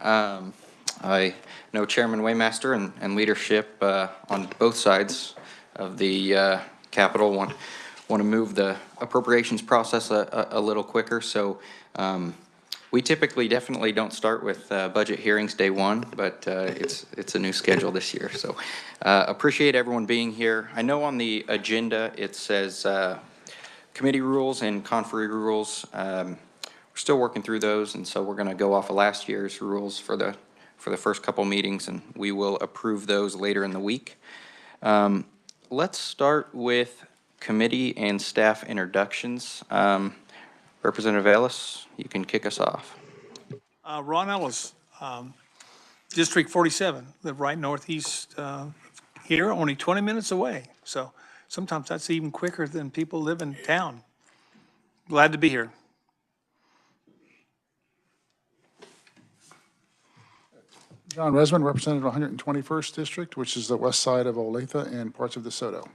I know Chairman Waymaster and leadership on both sides of the Capitol want to move the appropriations process a little quicker. So we typically definitely don't start with budget hearings day one, but it's a new schedule this year. So appreciate everyone being here. I know on the agenda it says committee rules and conferee rules. We're still working through those, and so we're going to go off of last year's rules for the first couple meetings, and we will approve those later in the week. Let's start with committee and staff introductions. Representative Ellis, you can kick us off. Ron Ellis, District 47, live right northeast here, only 20 minutes away. So sometimes that's even quicker than people live in town. Glad to be here. John Resman, Representative 121st District, which is the west side of Olathe and parts of DeSoto.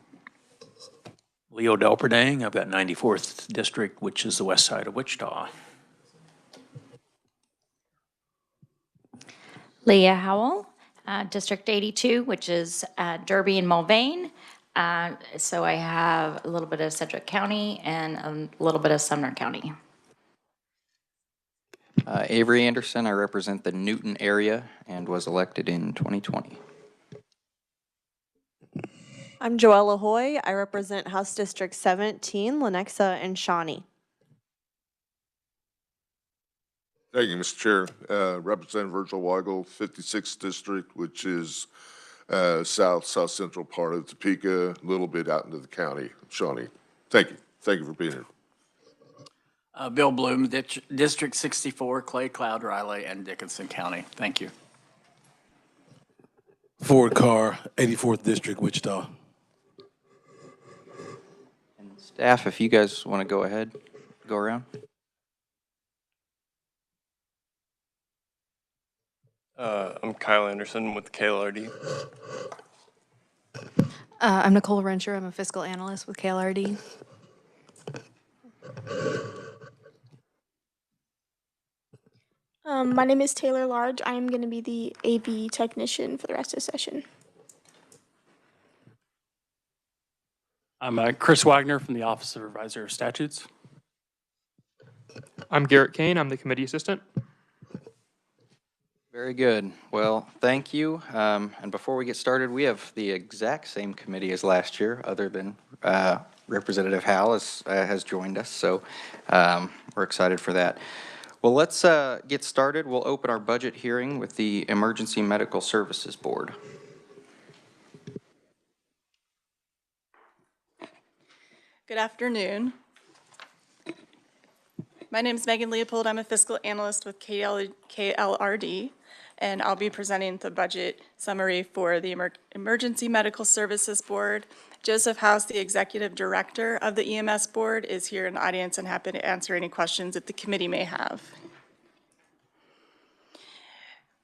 Leo Delperdang, I've got 94th District, which is the west side of Wichita. Leah Howell, District 82, which is Derby and Mulvane. So I have a little bit of Sedgwick County and a little bit of Sumner County. Avery Anderson, I represent the Newton area and was elected in 2020. I'm Joella Hoy. I represent House District 17, Lenexa and Shawnee. Thank you, Mr. Chair. Representative Virgil Weigel, 56th District, which is south central part of Topeka, a little bit out into the county, Shawnee. Thank you. Thank you for being here. Bill Bloom, District 64, Clay, Cloud, Riley, and Dickinson County. Thank you. Ford Carr, 84th District, Wichita. And staff, if you guys want to go ahead, go around. I'm Kyle Anderson with KLRD. I'm Nicole Rencher. I'm a fiscal analyst with KLRD. My name is Taylor Large. I am going to be the AV technician for the rest of the session. I'm Chris Wagner from the Office of Revisor of Statutes. I'm Garrett Kane. I'm the committee assistant. Very good. Well, thank you. And before we get started, we have the exact same committee as last year, other than Representative Howell has joined us. So we're excited for that. Well, let's get started. We'll open our budget hearing with the Emergency Medical Services Board. Good afternoon. My name is Megan Leopold. I'm a fiscal analyst with KLRD, and I'll be presenting the budget summary for the Emergency Medical Services Board. Joseph House, the executive director of the EMS board, is here in the audience and happy to answer any questions that the committee may have.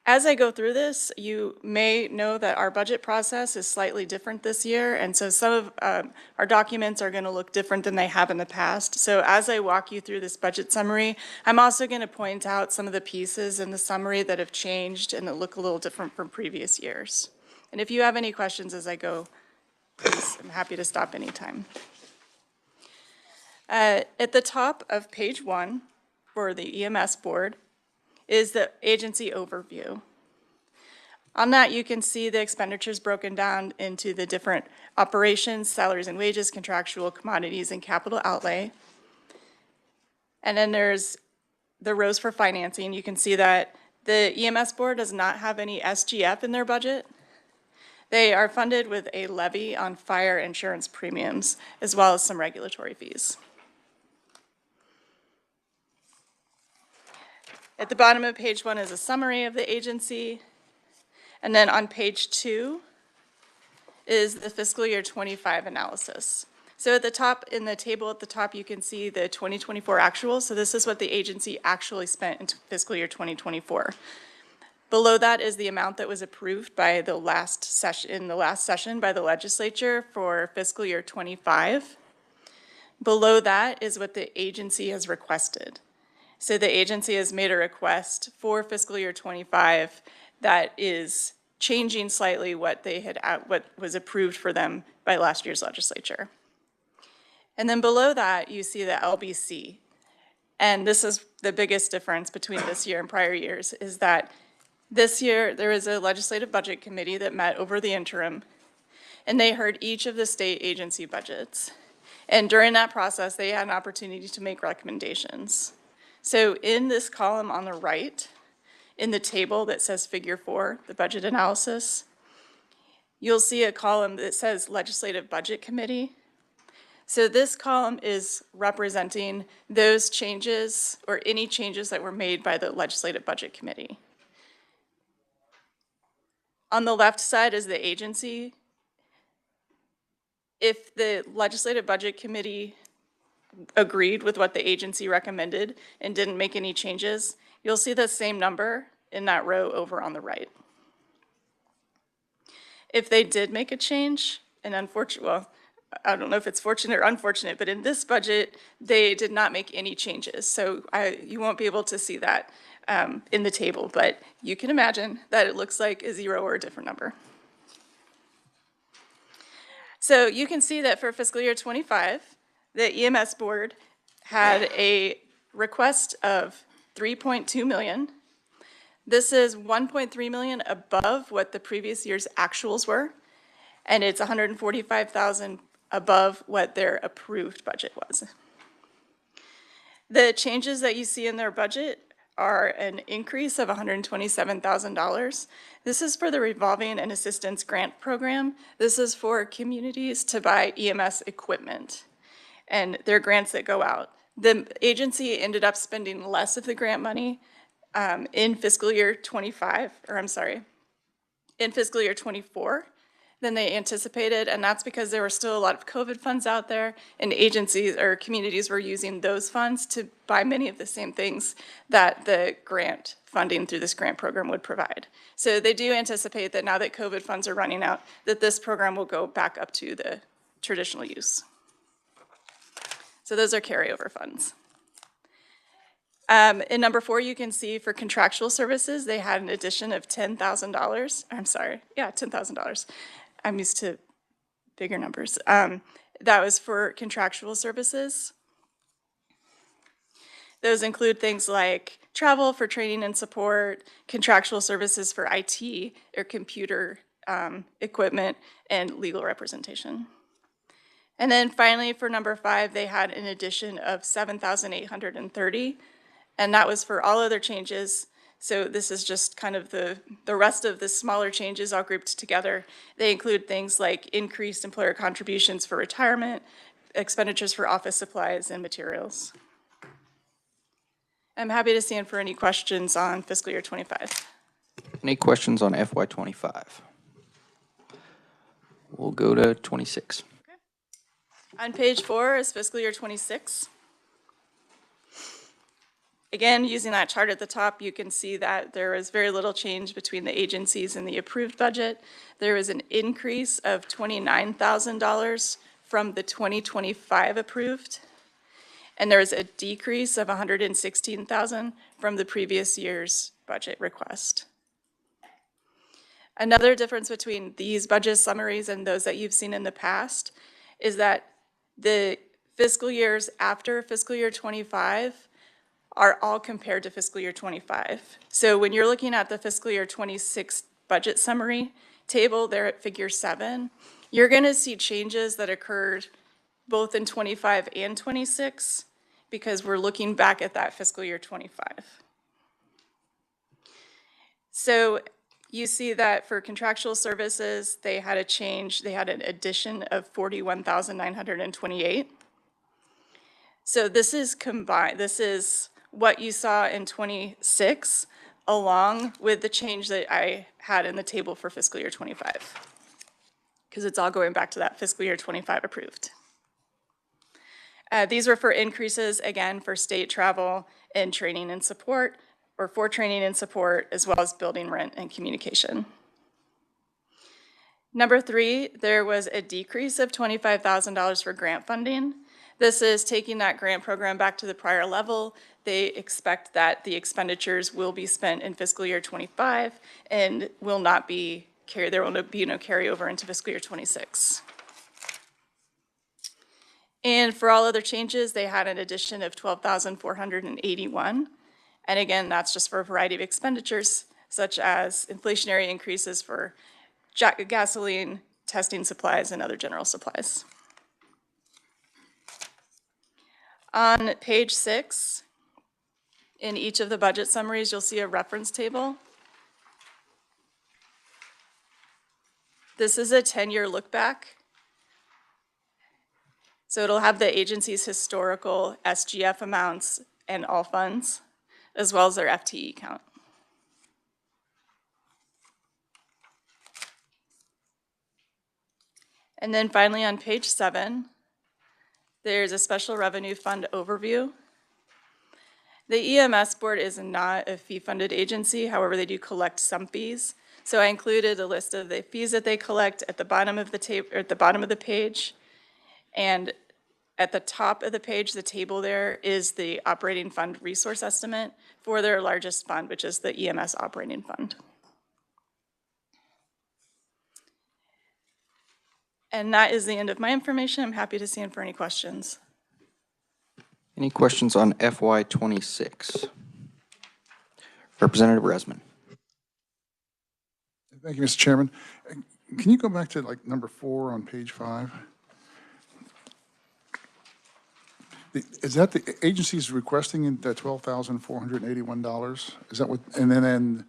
As I go through this, you may know that our budget process is slightly different this year, and so some of our documents are going to look different than they have in the past. So as I walk you through this budget summary, I'm also going to point out some of the pieces in the summary that have changed and that look a little different from previous years. And if you have any questions as I go, please, I'm happy to stop anytime. At the top of page 1 for the EMS board is the agency overview. On that, you can see the expenditures broken down into the different operations, salaries and wages, contractual commodities, and capital outlay. And then there's the rows for financing. You can see that the EMS board does not have any SGF in their budget. They are funded with a levy on fire insurance premiums, as well as some regulatory fees. At the bottom of page 1 is a summary of the agency. And then on page 2 is the fiscal year 25 analysis. So at the top, in the table at the top, you can see the 2024 actuals. So this is what the agency actually spent in fiscal year 2024. Below that is the amount that was approved by the last session by the legislature for fiscal year 25. Below that is what the agency has requested. So the agency has made a request for fiscal year 25 that is changing slightly what what was approved for them by last year's legislature. And then below that, you see the LBC. And this is the biggest difference between this year and prior years, is that this year there was a legislative budget committee that met over the interim, and they heard each of the state agency budgets. And during that process, they had an opportunity to make recommendations. So in this column on the right, in the table that says Figure 4, the budget analysis, you'll see a column that says Legislative Budget Committee. So this column is representing those changes or any changes that were made by the Legislative Budget Committee. On the left side is the agency. If the Legislative Budget Committee agreed with what the agency recommended and didn't make any changes, you'll see the same number in that row over on the right. If they did make a change, and well, I don't know if it's fortunate or unfortunate, but in this budget, they did not make any changes. So you won't be able to see that in the table, but you can imagine that it looks like a 0 or a different number. So you can see that for fiscal year 25, the EMS board had a request of $3.2 million. This is $1.3 million above what the previous year's actuals were, and it's $145,000 above what their approved budget was. The changes that you see in their budget are an increase of $127,000. This is for the Revolving and Assistance Grant Program. This is for communities to buy EMS equipment, and they're grants that go out. The agency ended up spending less of the grant money in fiscal year 25, or I'm sorry, in fiscal year 24 than they anticipated, and that's because there were still a lot of COVID funds out there, and agencies or communities were using those funds to buy many of the same things that the grant funding through this grant program would provide. So they do anticipate that now that COVID funds are running out, that this program will go back up to the traditional use. So those are carryover funds. In number 4, you can see for contractual services, they had an addition of $10,000. I'm sorry, yeah, $10,000. I'm used to bigger numbers. That was for contractual services. Those include things like travel for training and support, contractual services for IT or computer equipment, and legal representation. And then finally, for number 5, they had an addition of $7,830, and that was for all other changes. So this is just kind of the rest of the smaller changes all grouped together. They include things like increased employer contributions for retirement, expenditures for office supplies and materials. I'm happy to stand for any questions on fiscal year 25. Any questions on FY 25? We'll go to 26. On page 4 is fiscal year 26. Again, using that chart at the top, you can see that there is very little change between the agencies and the approved budget. There was an increase of $29,000 from the 2025 approved, and there was a decrease of $116,000 from the previous year's budget request. Another difference between these budget summaries and those that you've seen in the past is that the fiscal years after fiscal year 25 are all compared to fiscal year 25. So when you're looking at the fiscal year 26 budget summary table there at figure 7, you're going to see changes that occurred both in 25 and 26 because we're looking back at that fiscal year 25. So you see that for contractual services, they had a change, they had an addition of 41,928. So this is combined, this is what you saw in 26 along with the change that I had in the table for fiscal year 25, because it's all going back to that fiscal year 25 approved. These were for increases, again, for state travel and training and support, or for training and support, as well as building rent and communication. Number 3, there was a decrease of $25,000 for grant funding. This is taking that grant program back to the prior level. They expect that the expenditures will be spent in fiscal year '25 and will not be there will be no carryover into fiscal year '26. And for all other changes, they had an addition of 12,481. And again, that's just for a variety of expenditures, such as inflationary increases for gasoline, testing supplies, and other general supplies. On page 6, in each of the budget summaries, you'll see a reference table. This is a 10-year look back. So it'll have the agency's historical SGF amounts and all funds, as well as their FTE count. And then finally on page 7, there's a special revenue fund overview. The EMS board is not a fee-funded agency, however, they do collect some fees. So I included a list of the fees that they collect at the bottom of the at the bottom of the page. And at the top of the page, the table there is the operating fund resource estimate for their largest fund, which is the EMS operating fund. And that is the end of my information. I'm happy to stand for any questions. Any questions on FY '26? Representative Resman. Thank you, Mr. Chairman. Can you go back to like number 4 on page 5? Is that the agency's requesting that $12,481? Is that what, and then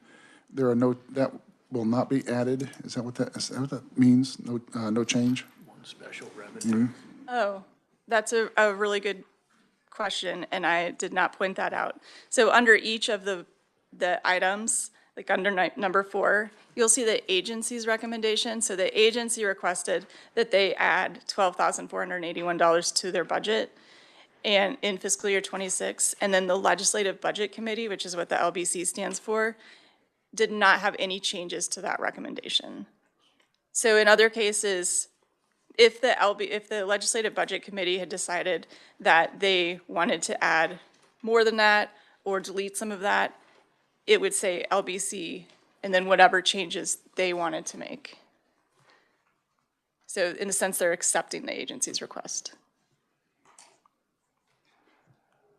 there are no, that will not be added? Is that what that means? No change? One special revenue. Oh, that's a really good question, and I did not point that out. So under each of the items, like under number 4, you'll see the agency's recommendation. So the agency requested that they add $12,481 to their budget and in fiscal year '26, and then the Legislative Budget Committee, which is what the LBC stands for, did not have any changes to that recommendation. So in other cases, if the Legislative Budget Committee had decided that they wanted to add more than that or delete some of that, it would say LBC and then whatever changes they wanted to make. So in a sense, they're accepting the agency's request.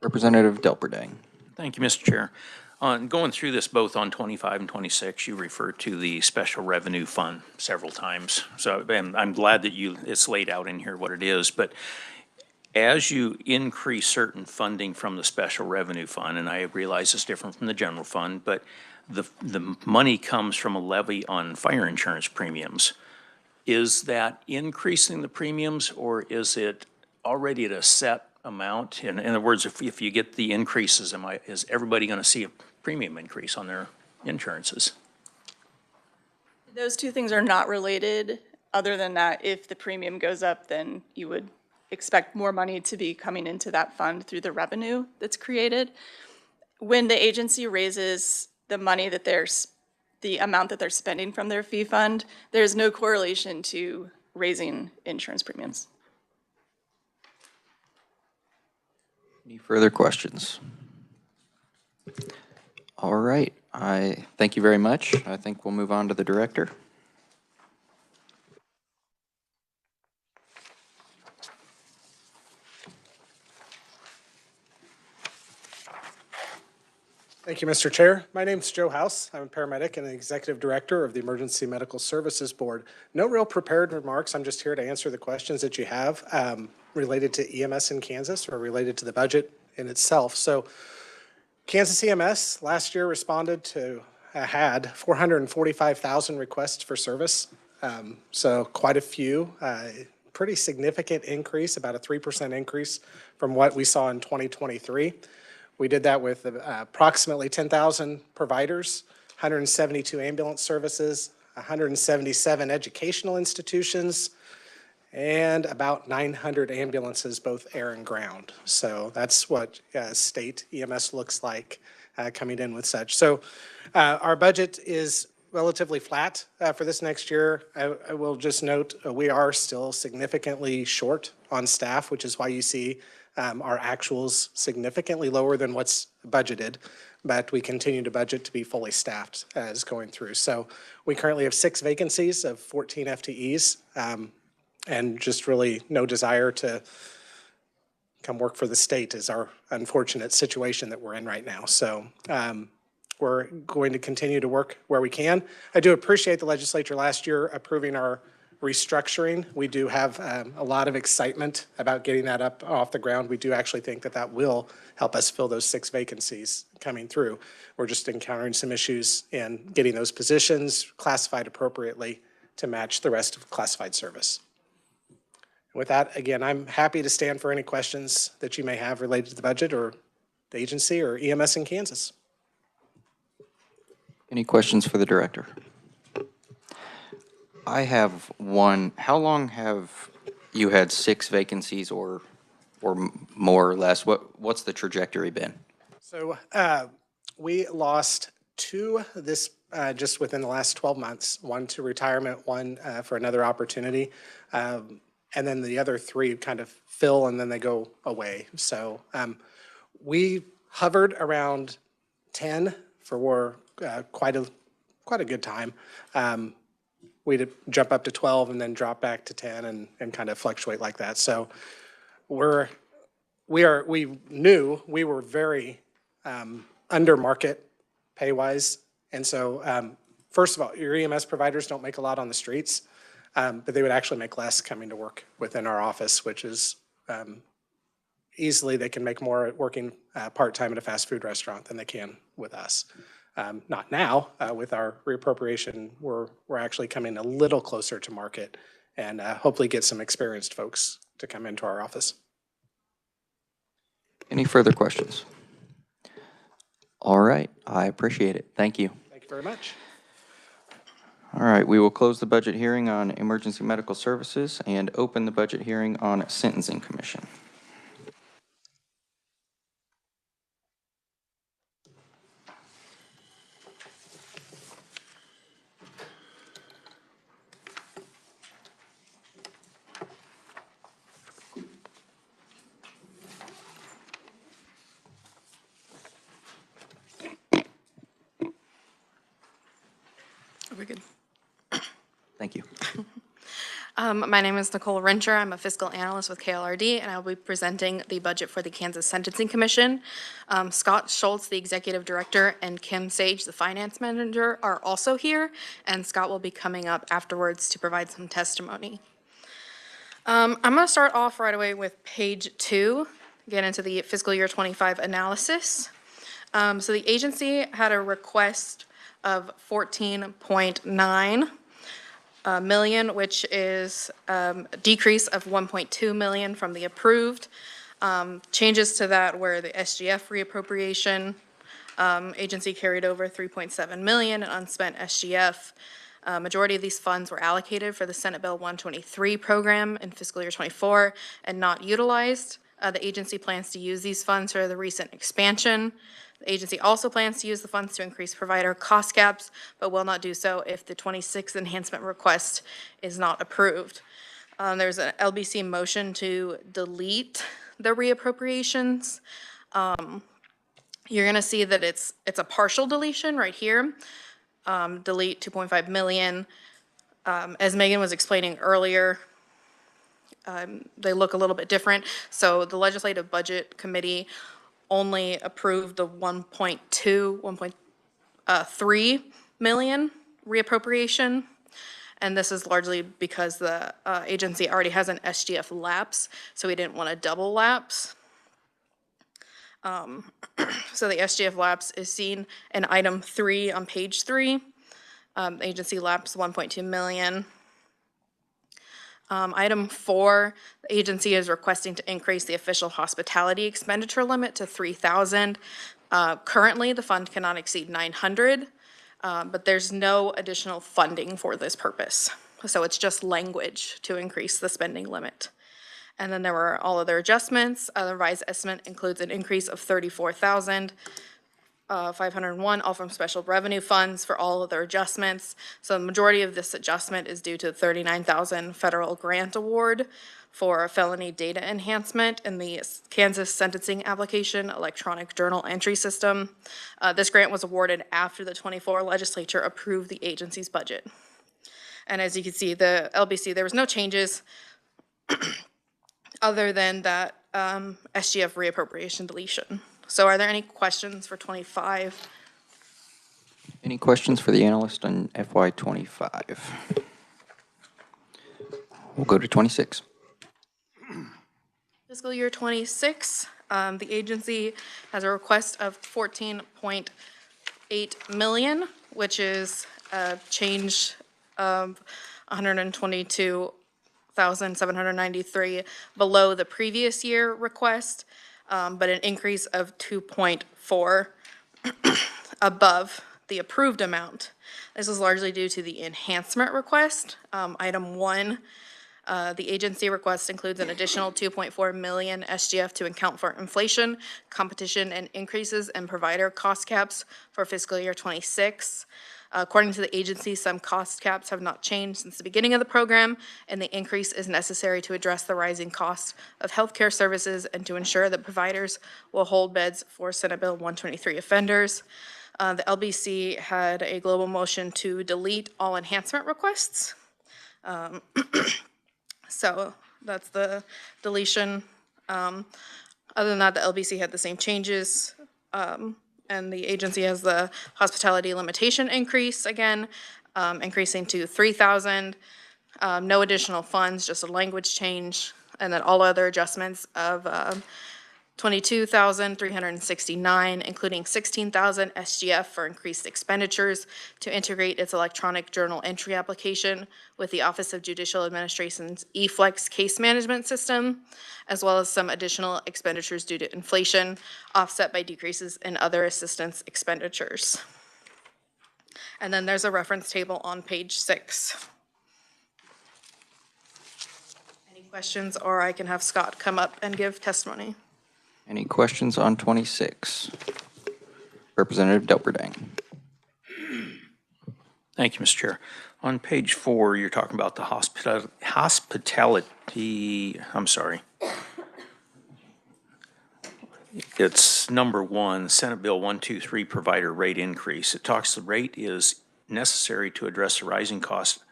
Representative Delperdang. Thank you, Mr. Chair. On going through this both on 25 and 26, you referred to the special revenue fund several times. So I'm glad that it's laid out in here what it is. But as you increase certain funding from the special revenue fund, and I realize it's different from the general fund, but the money comes from a levy on fire insurance premiums. Is that increasing the premiums, or is it already at a set amount? In other words, if you get the increases, is everybody going to see a premium increase on their insurances? Those two things are not related, other than that if the premium goes up, then you would expect more money to be coming into that fund through the revenue that's created. When the agency raises the money that the amount that they're spending from their fee fund, there's no correlation to raising insurance premiums. Any further questions? All right, I thank you very much. I think we'll move on to the director. Thank you, Mr. Chair. My name's Joe House. I'm a paramedic and Executive Director of the Emergency Medical Services Board. No real prepared remarks. I'm just here to answer the questions that you have related to EMS in Kansas or related to the budget in itself. So Kansas EMS last year had 445,000 requests for service. So quite a few, pretty significant increase, about a 3% increase from what we saw in 2023. We did that with approximately 10,000 providers, 172 ambulance services, 177 educational institutions, and about 900 ambulances, both air and ground. So that's what state EMS looks like coming in with such. So our budget is relatively flat for this next year. I will just note, we are still significantly short on staff, which is why you see our actuals significantly lower than what's budgeted, but we continue to budget to be fully staffed as going through. So we currently have 6 vacancies of 14 FTEs, and just really no desire to come work for the state is our unfortunate situation that we're in right now. So we're going to continue to work where we can. I do appreciate the legislature last year approving our restructuring. We do have a lot of excitement about getting that up off the ground. We do actually think that that will help us fill those 6 vacancies coming through. We're just encountering some issues in getting those positions classified appropriately to match the rest of classified service. With that, again, I'm happy to stand for any questions that you may have related to the budget or the agency or EMS in Kansas. Any questions for the director? I have one. How long have you had 6 vacancies or more or less? What's the trajectory been? So we lost 2 this just within the last 12 months, 1 to retirement, 1 for another opportunity. And then the other 3 kind of fill and then they go away. So we hovered around 10 for quite a good time. We'd jump up to 12 and then drop back to 10 and kind of fluctuate like that. So we knew we were very under market pay wise. And so first of all, your EMS providers don't make a lot on the streets. But they would actually make less coming to work within our office, which is easily they can make more working part-time at a fast food restaurant than they can with us. Not now. With our reappropriation, we're actually coming a little closer to market and hopefully get some experienced folks to come into our office. Any further questions? All right, I appreciate it. Thank you. Thank you very much. All right, we will close the budget hearing on emergency medical services and open the budget hearing on sentencing commission. Are we good? Thank you. My name is Nicole Rencher. I'm a fiscal analyst with KLRD, and I'll be presenting the budget for the Kansas Sentencing Commission. Scott Schultz, the executive director, and Kim Sage, the finance manager, are also here, and Scott will be coming up afterwards to provide some testimony. I'm going to start off right away with page 2, get into the fiscal year 25 analysis. So the agency had a request of 14.9 million, which is a decrease of 1.2 million from the approved. Changes to that were the SGF reappropriation. Agency carried over 3.7 million in unspent SGF. Majority of these funds were allocated for the Senate Bill 123 program in fiscal year 24 and not utilized. The agency plans to use these funds for the recent expansion. The agency also plans to use the funds to increase provider cost caps, but will not do so if the 26th enhancement request is not approved. There's an LBC motion to delete the reappropriations. You're going to see that it's a partial deletion right here. Delete 2.5 million. As Megan was explaining earlier, they look a little bit different. So the Legislative Budget Committee only approved the 1.3 million reappropriation. And this is largely because the agency already has an SGF lapse, so we didn't want to double lapse. So the SGF lapse is seen in item 3 on page 3. The agency lapsed 1.2 million. Item 4, the agency is requesting to increase the official hospitality expenditure limit to 3,000. Currently, the fund cannot exceed 900, but there's no additional funding for this purpose. So it's just language to increase the spending limit. And then there were all other adjustments. The revised estimate includes an increase of 34,000 501, all from special revenue funds for all other adjustments. So the majority of this adjustment is due to the $39,000 federal grant award for felony data enhancement in the Kansas sentencing application electronic journal entry system. This grant was awarded after the 24 legislature approved the agency's budget. And as you can see, the LBC, there was no changes other than that SGF reappropriation deletion. So are there any questions for 25? Any questions for the analyst on FY '25? We'll go to 26. Fiscal year 26, the agency has a request of 14.8 million, which is a change of 122,793 below the previous year request, but an increase of 2.4 above the approved amount. This is largely due to the enhancement request. Item 1, the agency request includes an additional 2.4 million SGF to account for inflation, competition, and increases in provider cost caps for fiscal year 26. According to the agency, some cost caps have not changed since the beginning of the program, and the increase is necessary to address the rising cost of healthcare services and to ensure that providers will hold beds for Senate Bill 123 offenders. The LBC had a global motion to delete all enhancement requests. So that's the deletion. Other than that, the LBC had the same changes. And the agency has the hospitality limitation increase again, increasing to 3,000. No additional funds, just a language change. And then all other adjustments of 22,369, including 16,000 SGF for increased expenditures to integrate its electronic journal entry application with the Office of Judicial Administration's eFlex case management system, as well as some additional expenditures due to inflation, offset by decreases in other assistance expenditures. And then there's a reference table on page 6. Any questions, or I can have Scott come up and give testimony. Any questions on 26? Representative Delperdang. Thank you, Mr. Chair. On page 4, you're talking about the hospitality, I'm sorry. It's number 1, Senate Bill 123 provider rate increase. It talks the rate is necessary to address the rising cost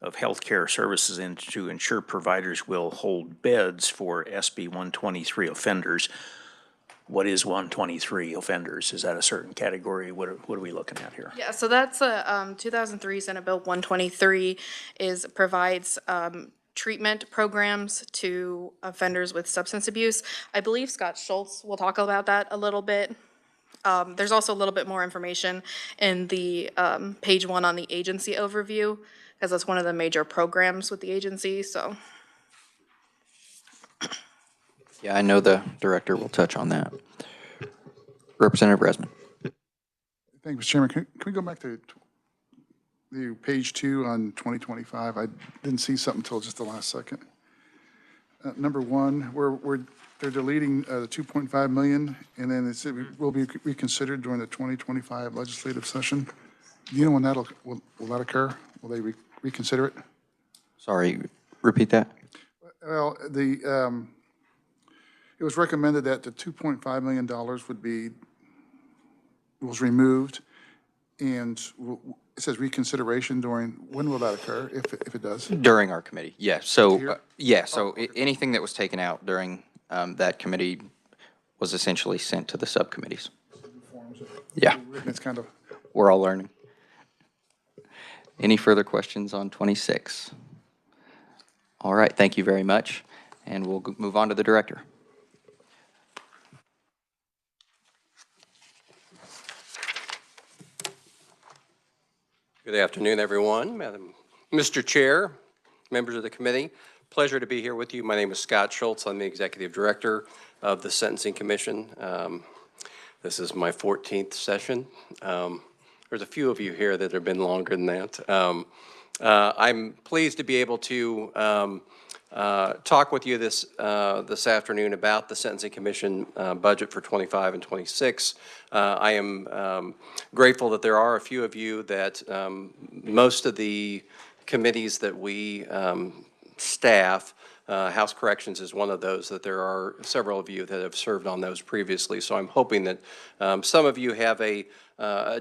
of healthcare services and to ensure providers will hold beds for SB 123 offenders. What is 123 offenders? Is that a certain category? What are we looking at here? Yeah, so that's a 2003 Senate Bill 123 provides treatment programs to offenders with substance abuse. I believe Scott Schultz will talk about that a little bit. There's also a little bit more information in the page 1 on the agency overview, because that's one of the major programs with the agency, so. Yeah, I know the director will touch on that. Representative Resman. Thank you, Mr. Chairman. Can we go back to the page 2 on 2025? I didn't see something until just the last second. Number 1, where they're deleting the 2.5 million, and then it said will be reconsidered during the 2025 legislative session. Do you know when will that occur? Will they reconsider it? Sorry, repeat that. Well, it was recommended that the $2.5 million was removed, and it says reconsideration during, when will that occur, if it does? During our committee, yes. So, anything that was taken out during that committee was essentially sent to the subcommittees. Yeah. It's kind of. We're all learning. Any further questions on 26? All right, thank you very much, and we'll move on to the director. Good afternoon, everyone. Mr. Chair, members of the committee, pleasure to be here with you. My name is Scott Schultz. I'm the Executive Director of the Sentencing Commission. This is my 14th session. There's a few of you here that have been longer than that. I'm pleased to be able to talk with you this afternoon about the Sentencing Commission budget for 25 and 26. I am grateful that there are a few of you that most of the committees that we staff, House Corrections is one of those, that there are several of you that have served on those previously. So I'm hoping that some of you have a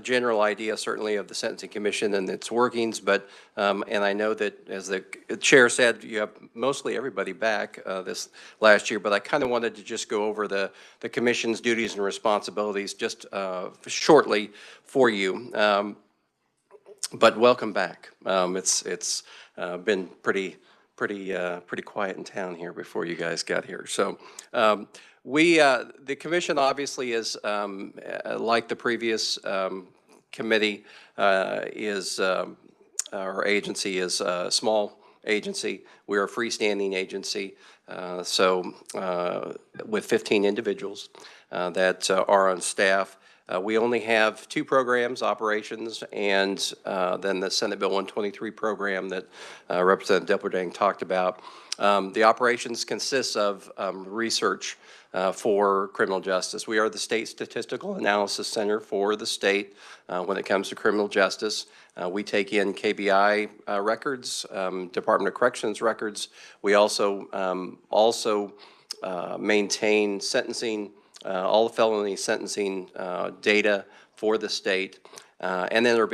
general idea, certainly, of the Sentencing Commission and its workings, but, and I know that, as the chair said, you have mostly everybody back this last year, but I kind of wanted to just go over the Commission's duties and responsibilities just shortly for you. But welcome back. It's been pretty quiet in town here before you guys got here. So the commission obviously is, like the previous committee, our agency is a small agency. We're a freestanding agency, with 15 individuals that are on staff. We only have 2 programs, operations, and then the Senate Bill 123 program that Representative Depperdang talked about. The operations consists of research for criminal justice. We are the State Statistical Analysis Center for the state when it comes to criminal justice. We take in KBI records, Department of Corrections records. We also maintain sentencing, all the felony sentencing data for the state, and then they'll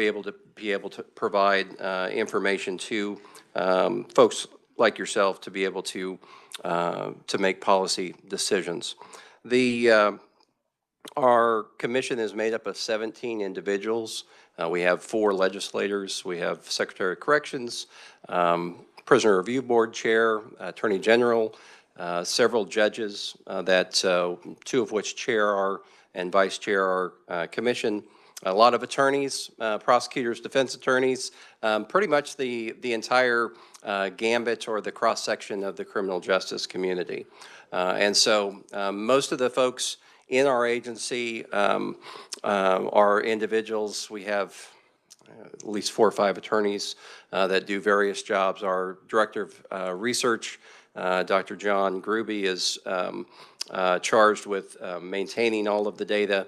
be able to provide information to folks like yourself to be able to make policy decisions. Our commission is made up of 17 individuals. We have 4 legislators. We have Secretary of Corrections, Prisoner Review Board Chair, Attorney General, several judges that 2 of which chair and vice chair our commission, a lot of attorneys, prosecutors, defense attorneys, pretty much the entire gambit or the cross-section of the criminal justice community. And so most of the folks in our agency are individuals. We have at least 4 or 5 attorneys that do various jobs. Our Director of Research, Dr. John Gruby, is charged with maintaining all of the data,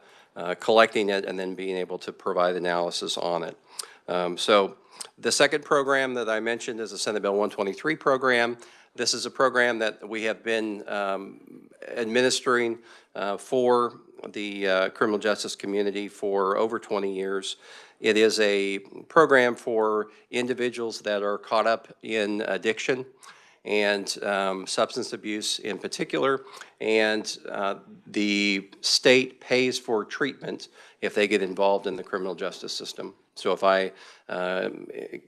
collecting it, and then being able to provide analysis on it. So the second program that I mentioned is the Senate Bill 123 program. This is a program that we have been administering for the criminal justice community for over 20 years. It is a program for individuals that are caught up in addiction and substance abuse in particular, and the state pays for treatment if they get involved in the criminal justice system. So if I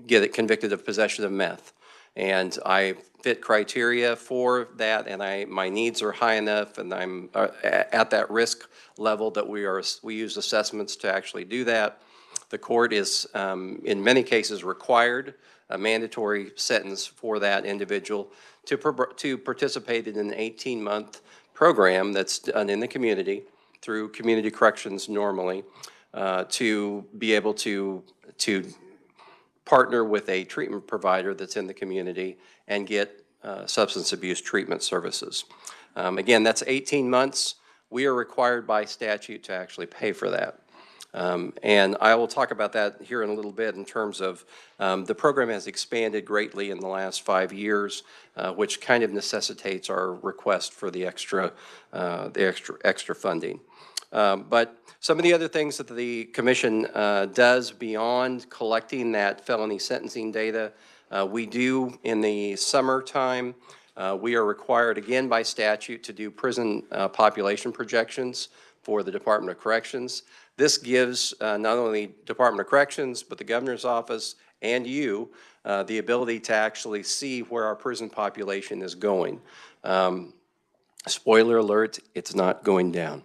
get convicted of possession of meth, and I fit criteria for that, and my needs are high enough, and I'm at that risk level that we use assessments to actually do that, the court is, in many cases, required a mandatory sentence for that individual to participate in an 18-month program that's done in the community through community corrections normally, to be able to partner with a treatment provider that's in the community and get substance abuse treatment services. Again, that's 18 months. We are required by statute to actually pay for that. And I will talk about that here in a little bit in terms of the program has expanded greatly in the last 5 years, which kind of necessitates our request for the extra funding. But some of the other things that the commission does beyond collecting that felony sentencing data, we do in the summertime. We are required again by statute to do prison population projections for the Department of Corrections. This gives not only Department of Corrections, but the Governor's Office and you the ability to actually see where our prison population is going. Spoiler alert, it's not going down.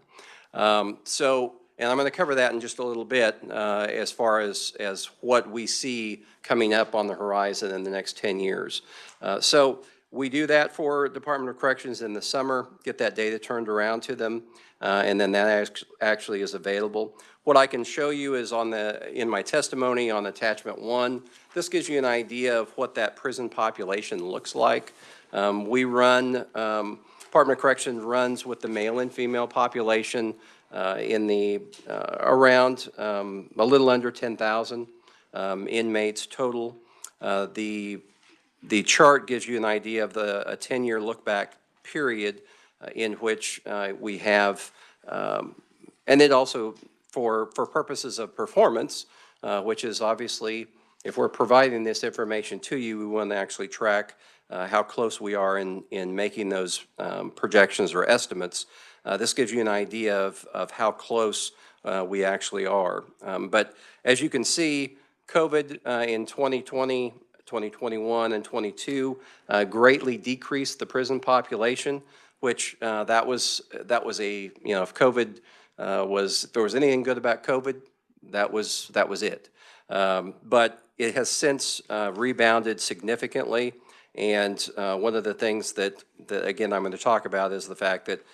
And I'm going to cover that in just a little bit as far as what we see coming up on the horizon in the next 10 years. So We do that for Department of Corrections in the summer, get that data turned around to them, and then that actually is available. What I can show you is in my testimony on attachment 1, this gives you an idea of what that prison population looks like. Department of Corrections runs with the male and female population in the around a little under 10,000 inmates total. The chart gives you an idea of a 10-year look-back period in which we have, and it also, for purposes of performance, which is obviously, if we're providing this information to you, we want to actually track how close we are in making those projections or estimates. This gives you an idea of how close we actually are. But as you can see, COVID in 2020, 2021 and 22 greatly decreased the prison population, which that was a, if COVID if there was anything good about COVID, that was it. But it has since rebounded significantly, and one of the things that again I'm going to talk about is the fact that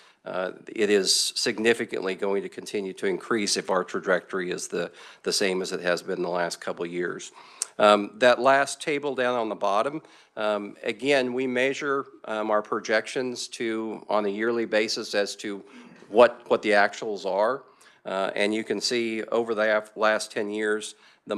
it is significantly going to continue to increase if our trajectory is the same as it has been the last couple of years. That last table down on the bottom, again, we measure our projections on a yearly basis as to what the actuals are. And you can see over the last 10 years, the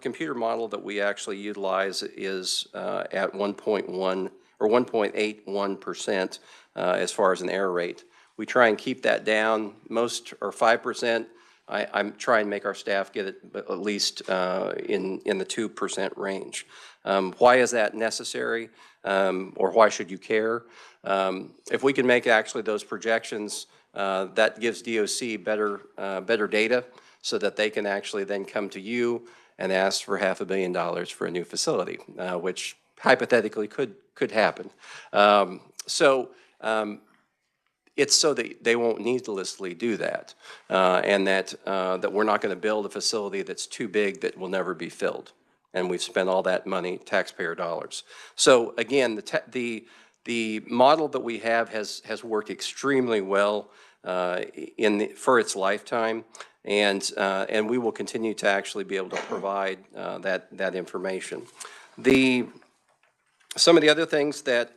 computer model that we actually utilize is at 1.1 or 1.81% as far as an error rate. We try and keep that down. Most are 5%. I'm trying to make our staff get it at least in the 2% range. Why is that necessary, or why should you care? If we can make actually those projections, that gives DOC better data so that they can actually then come to you and ask for $500 million for a new facility, which hypothetically could happen. It's so that they won't needlessly do that, and that we're not going to build a facility that's too big that will never be filled. And we've spent all that money, taxpayer dollars. So again, the model that we have has worked extremely well for its lifetime, and we will continue to actually be able to provide that information. Some of the other things that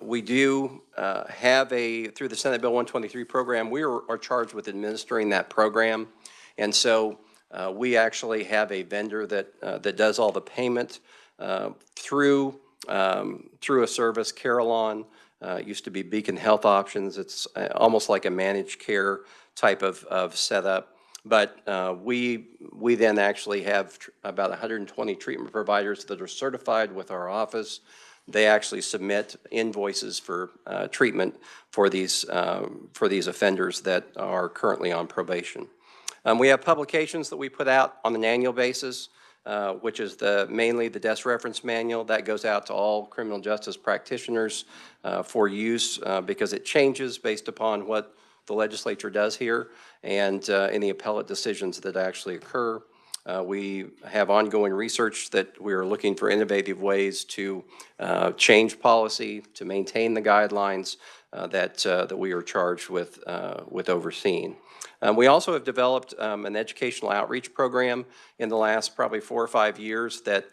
we do have through the Senate Bill 123 program, we are charged with administering that program. And so we actually have a vendor that does all the payment through a service, Carillon, used to be Beacon Health Options. It's almost like a managed care type of setup. But we then actually have about 120 treatment providers that are certified with our office. They actually submit invoices for treatment for these offenders that are currently on probation. We have publications that we put out on an annual basis, which is mainly the desk reference manual that goes out to all criminal justice practitioners for use because it changes based upon what the legislature does here and any appellate decisions that actually occur. We have ongoing research that we are looking for innovative ways to change policy, to maintain the guidelines that we are charged with overseeing. We also have developed an educational outreach program in the last probably 4 or 5 years that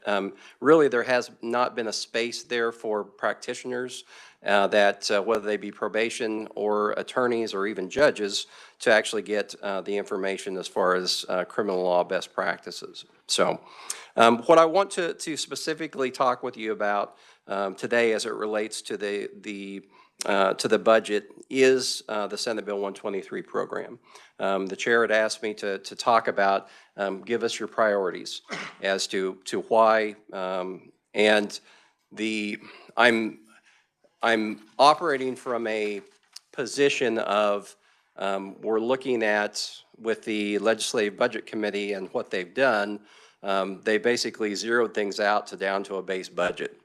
really there has not been a space there for practitioners that whether they be probation or attorneys or even judges to actually get the information as far as criminal law best practices. So what I want to specifically talk with you about today as it relates to the budget is the Senate Bill 123 program. The chair had asked me to talk about, give us your priorities as to why, and I'm operating from a position of we're looking at with the Legislative Budget Committee and what they've done, they basically zeroed things out down to a base budget.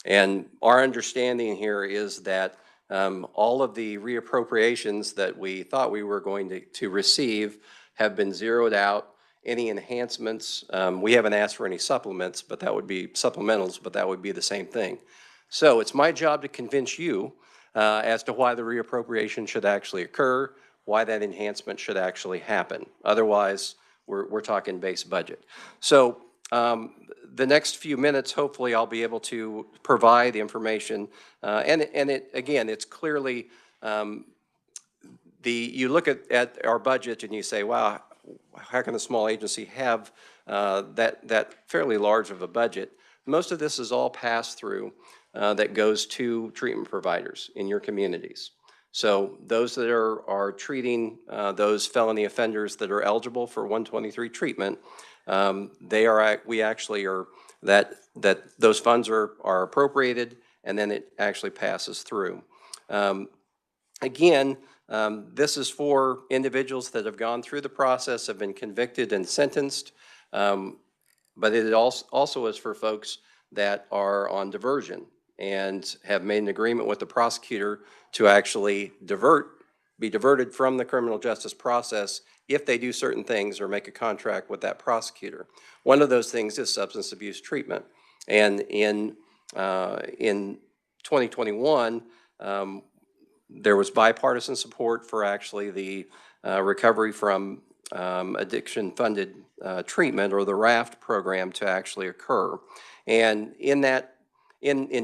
And our understanding here is that all of the reappropriations that we thought we were going to receive have been zeroed out. Any enhancements, we haven't asked for any supplements, but that would be supplementals, but that would be the same thing. So it's my job to convince you as to why the reappropriation should actually occur, why that enhancement should actually happen. Otherwise, we're talking base budget. So the next few minutes, hopefully, I'll be able to provide information. Again, it's clearly, you look at our budget and you say, wow, how can a small agency have that fairly large of a budget? Most of this is all pass through that goes to treatment providers in your communities. So those that are treating those felony offenders that are eligible for 123 treatment, we actually are, that those funds are appropriated, and then it actually passes through. Again, this is for individuals that have gone through the process, have been convicted and sentenced, but it also is for folks that are on diversion and have made an agreement with the prosecutor to actually be diverted from the criminal justice process if they do certain things or make a contract with that prosecutor. One of those things is substance abuse treatment. And in 2021, there was bipartisan support for actually the recovery from addiction-funded treatment, or the RAFT program, to actually occur. And in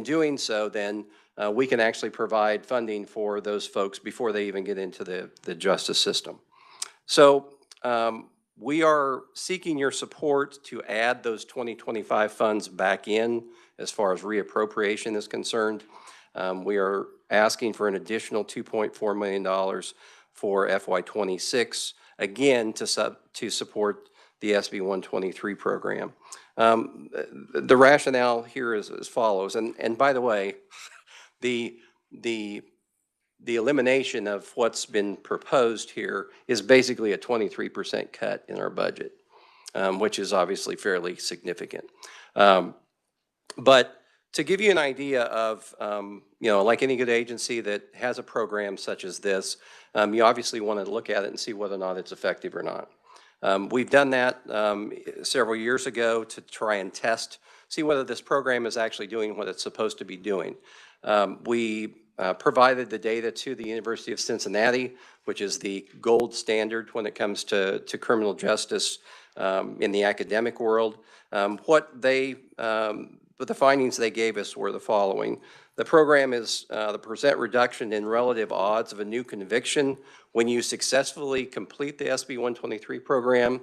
doing so, then we can actually provide funding for those folks before they even get into the justice system. So we are seeking your support to add those 2025 funds back in as far as reappropriation is concerned. We are asking for an additional $2.4 million for FY26, again, to support the SB 123 program. The rationale here is as follows, and by the way, the elimination of what's been proposed here is basically a 23% cut in our budget, which is obviously fairly significant. But to give you an idea of, like any good agency that has a program such as this, you obviously want to look at it and see whether or not it's effective or not. We've done that several years ago to try and see whether this program is actually doing what it's supposed to be doing. We provided the data to the University of Cincinnati, which is the gold standard when it comes to criminal justice in the academic world. But the findings they gave us were the following. The program is the percent reduction in relative odds of a new conviction when you successfully complete the SB 123 program.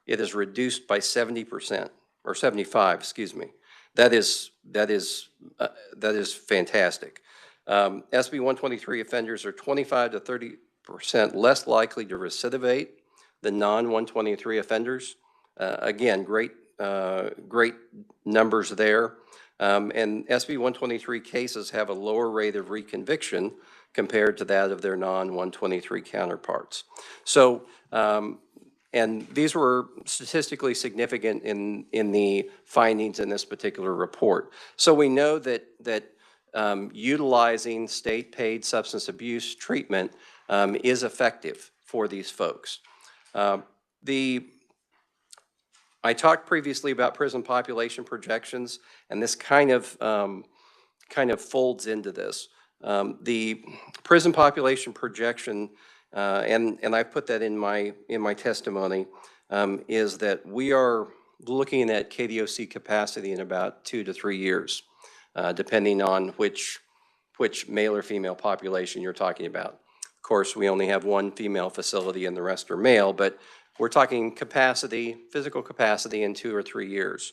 It is reduced by 70%, or 75, excuse me. That is fantastic. SB 123 offenders are 25 to 30% less likely to recidivate than non-123 offenders. Again, great numbers there. And SB 123 cases have a lower rate of reconviction compared to that of their non-123 counterparts. So, and these were statistically significant in the findings in this particular report. So we know that utilizing state-paid substance abuse treatment is effective for these folks. I talked previously about prison population projections, and this kind of folds into this. The prison population projection, and I put that in my testimony, is that we are looking at KDOC capacity in about 2 to 3 years, depending on which male or female population you're talking about. Of course, we only have one female facility and the rest are male, but we're talking capacity, physical capacity, in 2 or 3 years.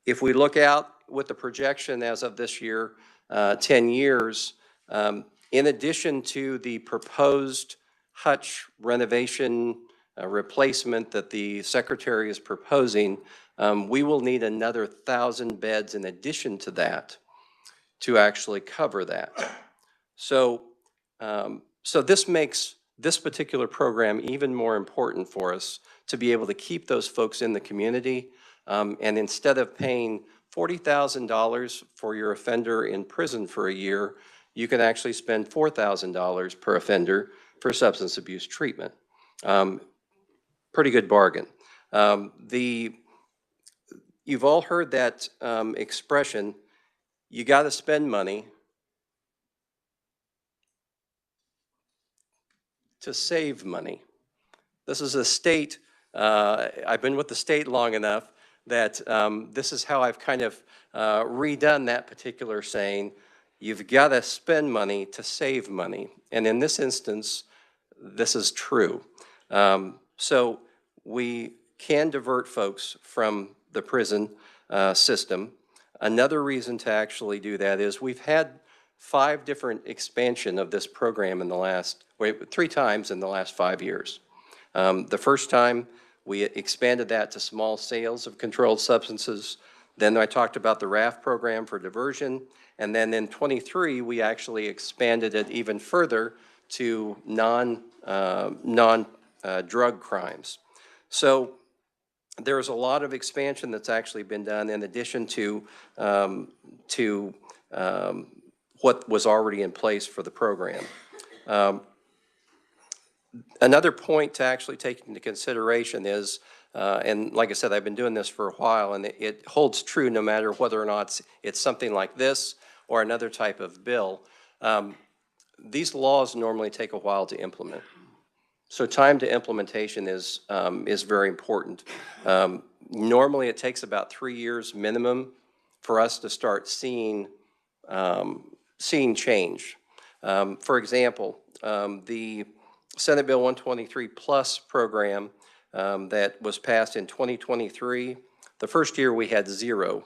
If we look out with the projection as of this year, 10 years, in addition to the proposed hutch renovation replacement that the Secretary is proposing, we will need another 1,000 beds in addition to that to actually cover that. So this makes this particular program even more important for us to be able to keep those folks in the community. And instead of paying $40,000 for your offender in prison for a year, you can actually spend $4,000 per offender for substance abuse treatment. Pretty good bargain. You've all heard that expression, you got to spend money to save money. This is a state, I've been with the state long enough that this is how I've kind of redone that particular saying. You've got to spend money to save money. And in this instance, this is true. So we can divert folks from the prison system. Another reason to actually do that is we've had 5 different expansion of this program in the last, 3 times in the last 5 years. The first time we expanded that to small sales of controlled substances. Then I talked about the RAF program for diversion. And then in 23, we actually expanded it even further to non-drug crimes. So there's a lot of expansion that's actually been done in addition to what was already in place for the program. Another point to actually take into consideration is, and like I said, I've been doing this for a while, and it holds true no matter whether or not it's something like this or another type of bill. These laws normally take a while to implement. So time to implementation is very important. Normally it takes about 3 years minimum for us to start seeing change. For example, the Senate Bill 123 Plus program that was passed in 2023, the first year we had 0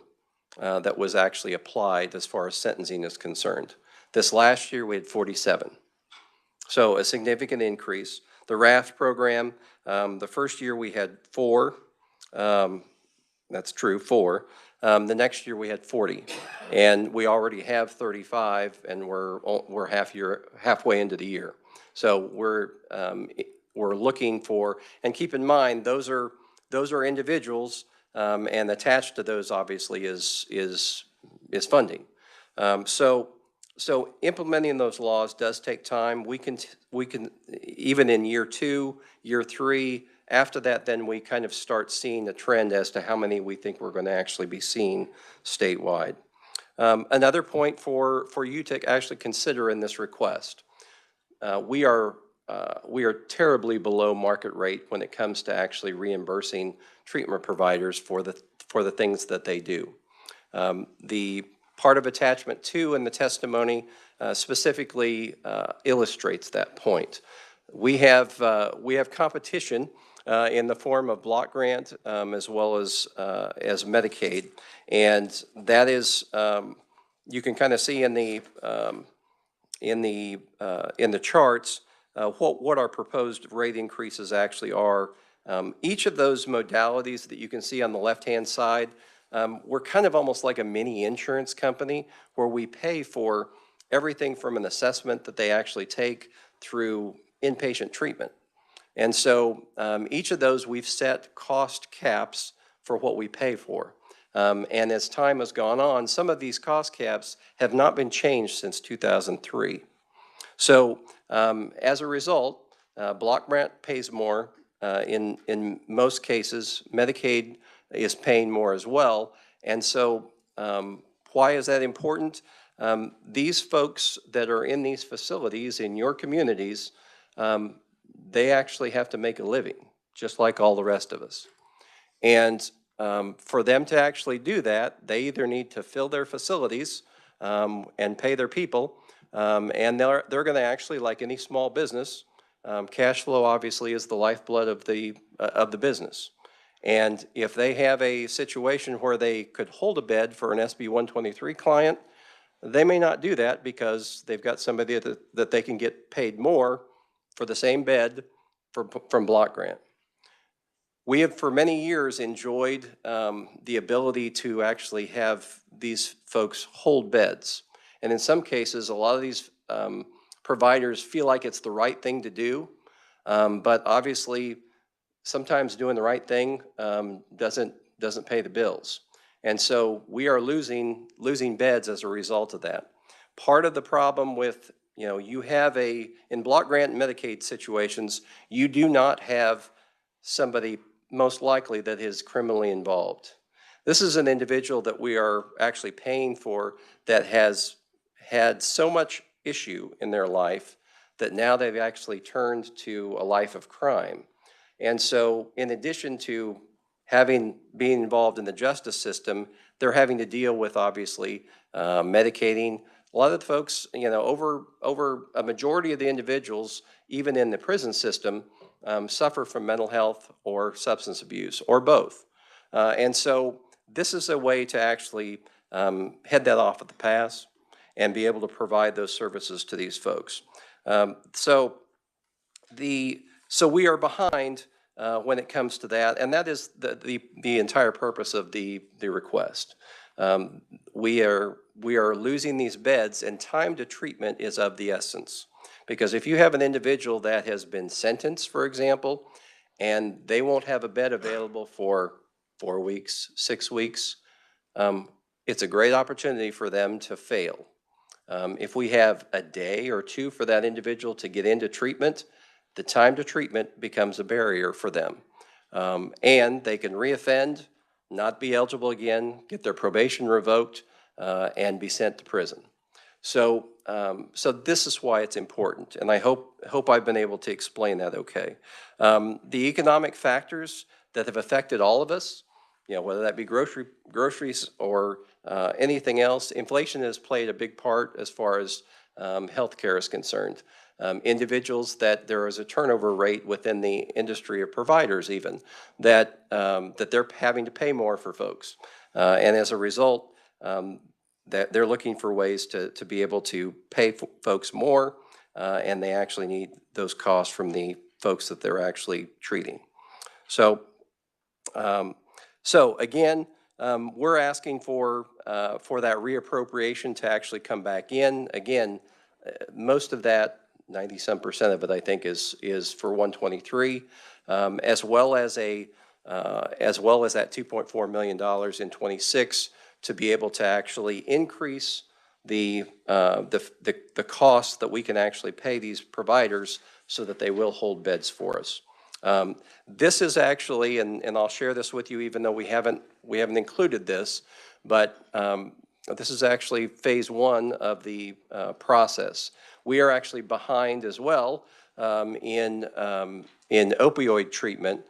that was actually applied as far as sentencing is concerned. This last year we had 47. So a significant increase. The RAF program, the first year we had 4. That's true, 4. The next year we had 40, and we already have 35, and we're halfway into the year. So we're looking for, and keep in mind those are individuals, and attached to those obviously is funding. So implementing those laws does take time. We can even in year 2, year 3. After that, then we kind of start seeing a trend as to how many we think we're going to actually be seeing statewide. Another point for you to actually consider in this request, we are terribly below market rate when it comes to actually reimbursing treatment providers for the things that they do. The part of attachment 2 in the testimony specifically illustrates that point. We have competition in the form of block grant as well as Medicaid, and that is you can kind of see in the charts what our proposed rate increases actually are. Each of those modalities that you can see on the left-hand side, we're kind of almost like a mini insurance company where we pay for everything from an assessment that they actually take through inpatient treatment. And so each of those we've set cost caps for what we pay for. And as time has gone on, some of these cost caps have not been changed since 2003. So as a result, block grant pays more in most cases. Medicaid is paying more as well. And so why is that important? These folks that are in these facilities in your communities, they actually have to make a living, just like all the rest of us. And for them to actually do that, they either need to fill their facilities and pay their people, and they're going to actually, like any small business, cash flow obviously is the lifeblood of the business. And if they have a situation where they could hold a bed for an SB 123 client, they may not do that because they've got somebody that they can get paid more for the same bed from block grant. We have for many years enjoyed the ability to actually have these folks hold beds. And in some cases, a lot of these providers feel like it's the right thing to do, but obviously sometimes doing the right thing doesn't pay the bills. And so we are losing beds as a result of that. Part of the problem with, you have in block grant and Medicaid situations, you do not have somebody most likely that is criminally involved. This is an individual that we are actually paying for that has had so much issue in their life that now they've actually turned to a life of crime. And so in addition to being involved in the justice system, they're having to deal with obviously medicating. A lot of the folks, over a majority of the individuals, even in the prison system, suffer from mental health or substance abuse or both. And so this is a way to actually head that off at the pass and be able to provide those services to these folks. So we are behind when it comes to that, and that is the entire purpose of the request. We are losing these beds, and time to treatment is of the essence. Because if you have an individual that has been sentenced, for example, and they won't have a bed available for 4 weeks, 6 weeks, it's a great opportunity for them to fail. If we have a day or two for that individual to get into treatment, the time to treatment becomes a barrier for them. And they can reoffend, not be eligible again, get their probation revoked, and be sent to prison. So this is why it's important, and I hope I've been able to explain that okay. The economic factors that have affected all of us, whether that be groceries or anything else, inflation has played a big part as far as healthcare is concerned. Individuals that there is a turnover rate within the industry of providers even, that they're having to pay more for folks. And as a result, that they're looking for ways to be able to pay folks more, and they actually need those costs from the folks that they're actually treating. So again, we're asking for that reappropriation to actually come back in. Again, most of that, 90-some% of it, I think, is for 123, as well as that $2.4 million in 26 to be able to actually increase the cost that we can actually pay these providers so that they will hold beds for us. This is actually, and I'll share this with you, even though we haven't included this, but this is actually phase 1 of the process. We are actually behind as well in opioid treatment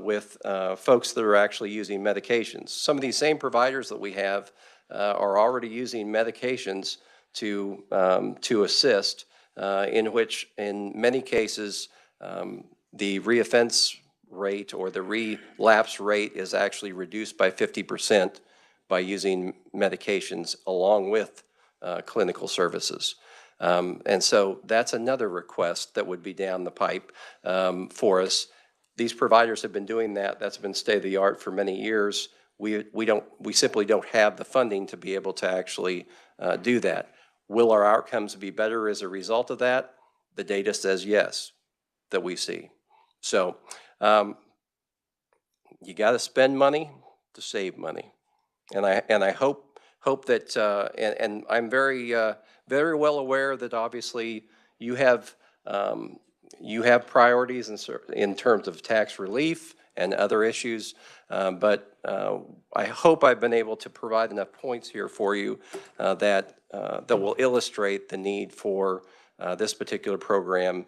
with folks that are actually using medications. Some of these same providers that we have are already using medications to assist, in which in many cases the reoffense rate or the relapse rate is actually reduced by 50% by using medications along with clinical services. And so that's another request that would be down the pipe for us. These providers have been doing that. That's been state of the art for many years. We simply don't have the funding to be able to actually do that. Will our outcomes be better as a result of that? The data says yes, that we see. So you got to spend money to save money, and I hope that and I'm very well aware that obviously you have priorities in terms of tax relief and other issues, but I hope I've been able to provide enough points here for you that will illustrate the need for this particular program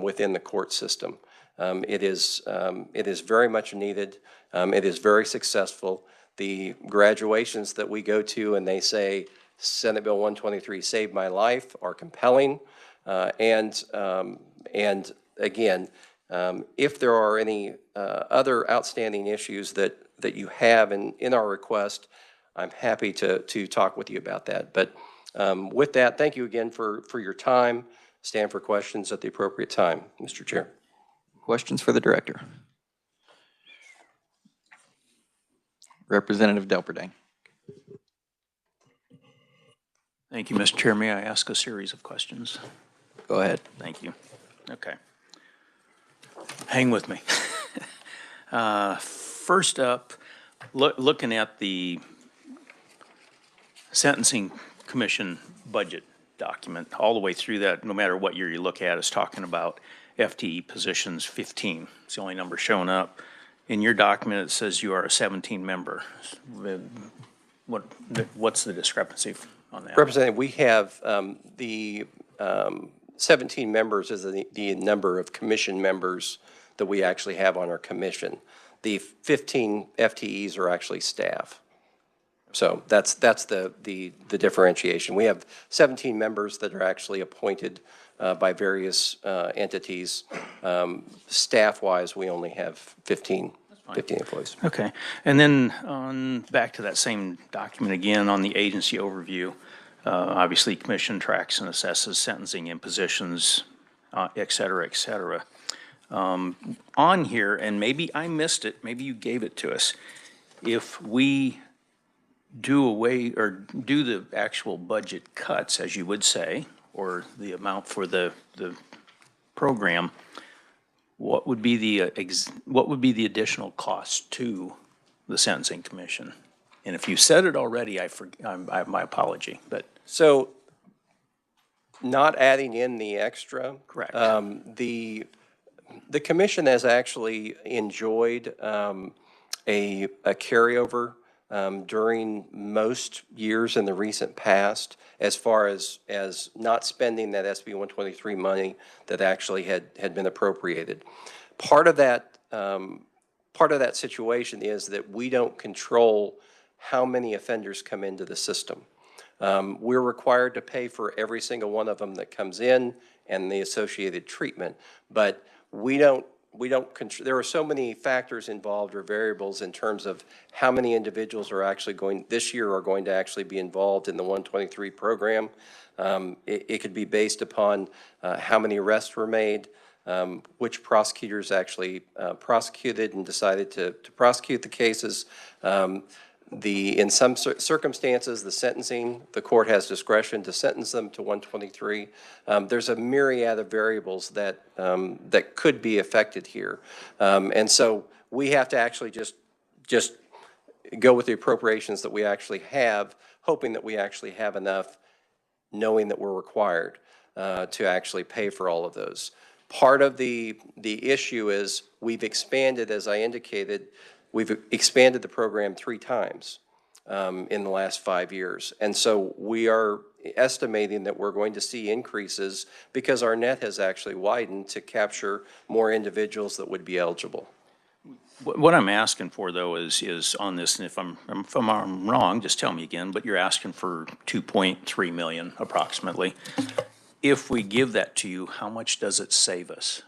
within the court system. It is very much needed. It is very successful. The graduations that we go to and they say, Senate Bill 123 saved my life, are compelling. And again, if there are any other outstanding issues that you have in our request, I'm happy to talk with you about that. But with that, thank you again for your time. Stand for questions at the appropriate time, Mr. Chair. Questions for the director? Representative Delperdang. Thank you, Mr. Chair. May I ask a series of questions? Go ahead. Thank you. Okay. Hang with me. First up, looking at the Sentencing Commission budget document, all the way through that, no matter what year you look at, is talking about FTE positions 15. It's the only number showing up. In your document, it says you are a 17 member. What's the discrepancy on that? Representative, we have the 17 members is the number of commission members that we actually have on our commission. The 15 FTEs are actually staff. So that's the differentiation. We have 17 members that are actually appointed by various entities. Staff-wise, we only have 15 employees. Okay. And then back to that same document again on the agency overview. Obviously, commission tracks and assesses sentencing impositions, et cetera, et cetera. On here, and maybe I missed it, maybe you gave it to us. If we do away or do the actual budget cuts, as you would say, or the amount for the program, what would be the additional cost to the Sentencing Commission? And if you said it already, I have my apology, but. So not adding in the extra. Correct. The commission has actually enjoyed a carryover during most years in the recent past, as far as not spending that SB 123 money that actually had been appropriated. Part of that situation is that we don't control how many offenders come into the system. We're required to pay for every single one of them that comes in and the associated treatment, but there are so many factors involved or variables in terms of how many individuals are actually going to actually be involved in the 123 program. It could be based upon how many arrests were made, which prosecutors actually prosecuted and decided to prosecute the cases. In some circumstances, the court has discretion to sentence them to 123. There's a myriad of variables that could be affected here. And so we have to actually just go with the appropriations that we actually have, hoping that we actually have enough, knowing that we're required to actually pay for all of those. Part of the issue is we've expanded, as I indicated, we've expanded the program 3 times in the last 5 years. And so we are estimating that we're going to see increases because our net has actually widened to capture more individuals that would be eligible. What I'm asking for, though, is on this, and if I'm wrong, just tell me again, but you're asking for 2.3 million approximately. If we give that to you, how much does it save us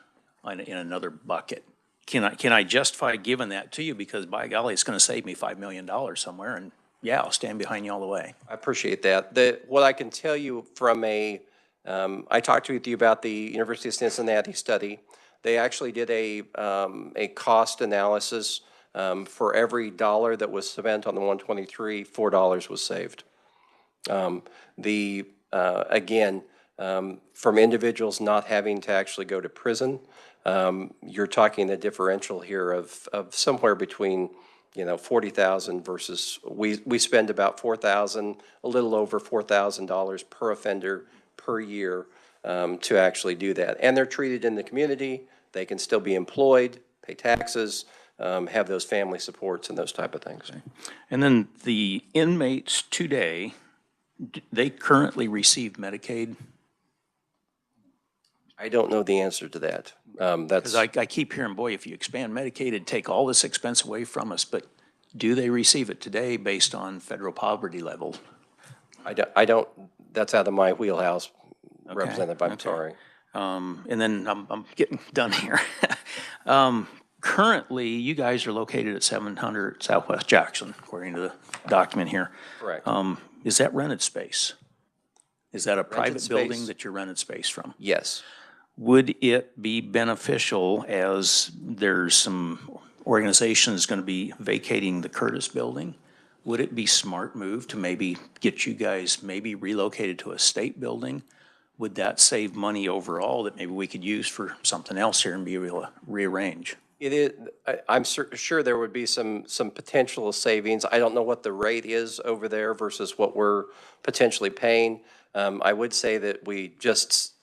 in another bucket? Can I justify giving that to you? Because by golly, it's going to save me $5 million somewhere, and yeah, I'll stand behind you all the way. I appreciate that. What I can tell you from I talked to you about the University of Cincinnati study. They actually did a cost analysis. For every dollar that was spent on the 123, $4 was saved. Again, from individuals not having to actually go to prison, you're talking a differential here of somewhere between, $40,000 versus we spend about $4,000, a little over $4,000 per offender per year to actually do that. And they're treated in the community. They can still be employed, pay taxes, have those family supports and those type of things. Okay. And then the inmates today, they currently receive Medicaid? I don't know the answer to that. Because I keep hearing, boy, if you expand Medicaid, it'd take all this expense away from us. But do they receive it today based on federal poverty level? I don't, that's out of my wheelhouse, Okay, Representative, I'm okay. sorry. And then I'm getting done here. Currently, you guys are located at 700 Southwest Jackson, according to the document here. Correct. Is that rented space? Is that a private building space? that you're rented space from? Yes. Would it be beneficial, as there's some organizations going to be vacating the Curtis building? Would it be smart move to maybe get you guys maybe relocated to a state building? Would that save money overall that maybe we could use for something else here and be able to rearrange? It is, I'm sure there would be some potential savings. I don't know what the rate is over there versus what we're potentially paying. I would say that we just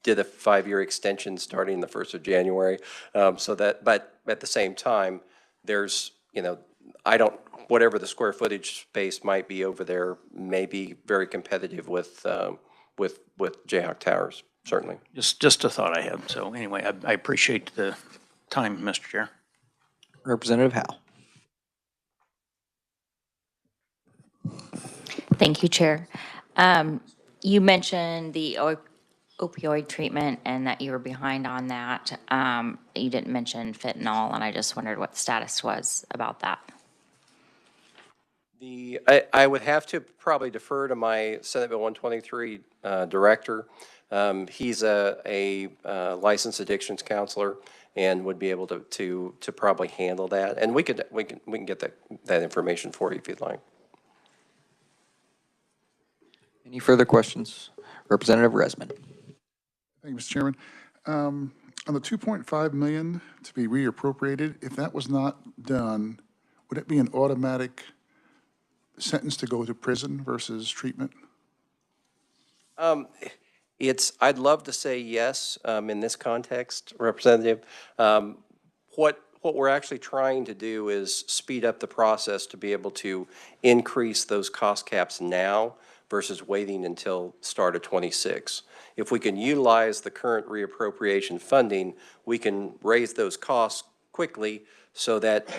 did a 5-year extension starting the 1st of January. But at the same time, there's, you know, whatever the square footage space might be over there may be very competitive with Jayhawk Towers, certainly. Just a thought I had. So anyway, I appreciate the time, Mr. Chair. Representative Howe. Thank you, Chair. You mentioned the opioid treatment and that you were behind on that. You didn't mention fentanyl, and I just wondered what the status was about that. I would have to probably defer to my Senate Bill 123 director. He's a licensed addictions counselor and would be able to probably handle that. And we can get that information for you if you'd like. Any further questions? Representative Resman. Thank you, Mr. Chairman. On the 2.5 million to be reappropriated, if that was not done, would it be an automatic sentence to go to prison versus treatment? I'd love to say yes in this context, Representative. What we're actually trying to do is speed up the process to be able to increase those cost caps now versus waiting until start of 26. If we can utilize the current reappropriation funding, we can raise those costs quickly so that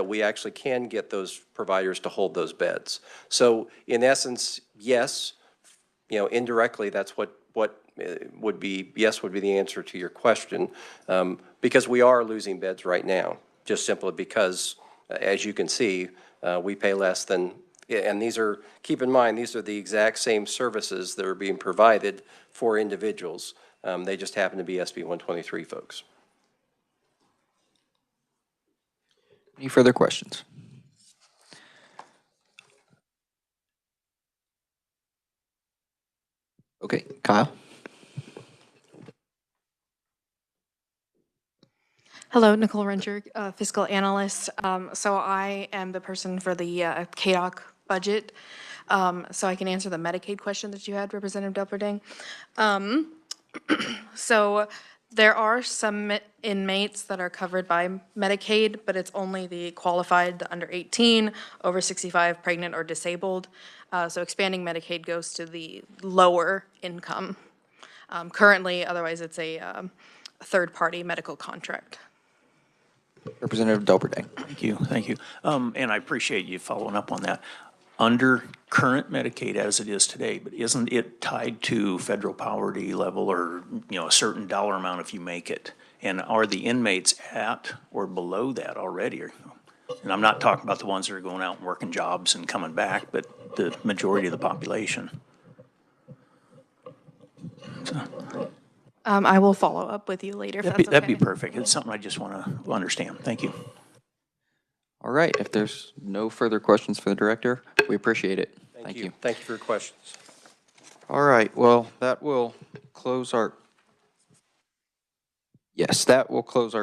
we actually can get those providers to hold those beds. So in essence, yes, you know, indirectly, that's what would be the answer to your question, because we are losing beds right now, just simply because, as you can see, we pay less than, and these are, keep in mind, these are the exact same services that are being provided for individuals. They just happen to be SB 123 folks. Any further questions? Okay, Kyle. Hello, Nicole Rencher, fiscal analyst. So I am the person for the KDOC budget. So I can answer the Medicaid question that you had, Representative Delperding. So there are some inmates that are covered by Medicaid, but it's only the qualified, the under 18, over 65, pregnant, or disabled. So expanding Medicaid goes to the lower income. Currently, otherwise it's a third-party medical contract. Representative Delperding. Thank you. And I appreciate you following up on that. Under current Medicaid as it is today, but isn't it tied to federal poverty level or, you know, a certain dollar amount if you make it? And are the inmates at or below that already? And I'm not talking about the ones that are going out and working jobs and coming back, but the majority of the population. I will follow up with you later if that's okay. That'd be perfect. It's something I just want to understand. Thank you. All right, if there's no further questions for the director, we appreciate it. Thank you. Thank you for your questions. All right, well, that will close our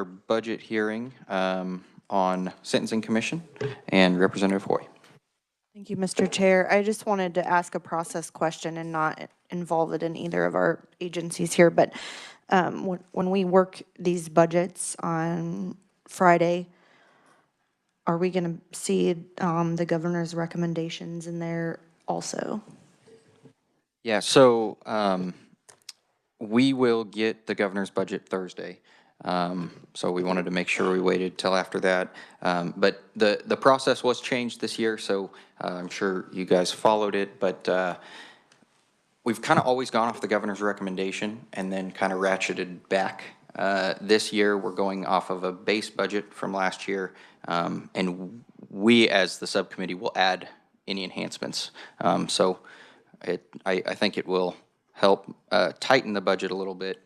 budget hearing on Sentencing Commission and Representative Hoy. Thank you, Mr. Chair. I just wanted to ask a process question and not involve it in either of our agencies here, but when we work these budgets on Friday, are we going to see the governor's recommendations in there also? Yeah, so we will get the governor's budget Thursday. So we wanted to make sure we waited till after that. But the process was changed this year, so I'm sure you guys followed it, but we've kind of always gone off the governor's recommendation and then kind of ratcheted back. This year, we're going off of a base budget from last year, and we, as the subcommittee, will add any enhancements. So I think it will help tighten the budget a little bit,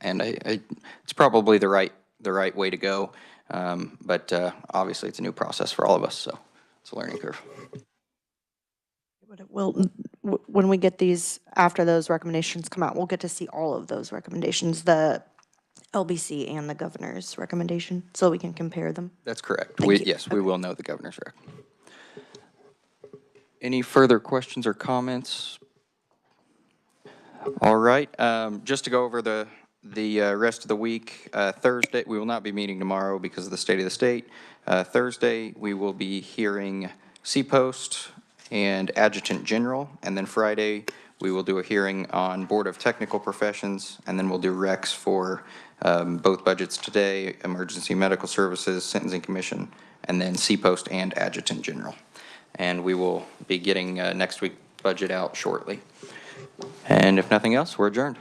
and it's probably the right way to go. But obviously, it's a new process for all of us, so it's a learning curve. But it will, when we get these, after those recommendations come out, we'll get to see all of those recommendations, the LBC and the governor's recommendation, so we can compare them. That's correct. Yes, we will know the governor's rec. Any further questions or comments? All right, just to go over the The rest of the week, Thursday, we will not be meeting tomorrow because of the state of the state. Thursday, we will be hearing C-Post and Adjutant General, and then Friday, we will do a hearing on Board of Technical Professions, and then we'll do recs for both budgets today, Emergency Medical Services, Sentencing Commission, and then C-Post and Adjutant General. And we will be getting next week's budget out shortly. And if nothing else, we're adjourned.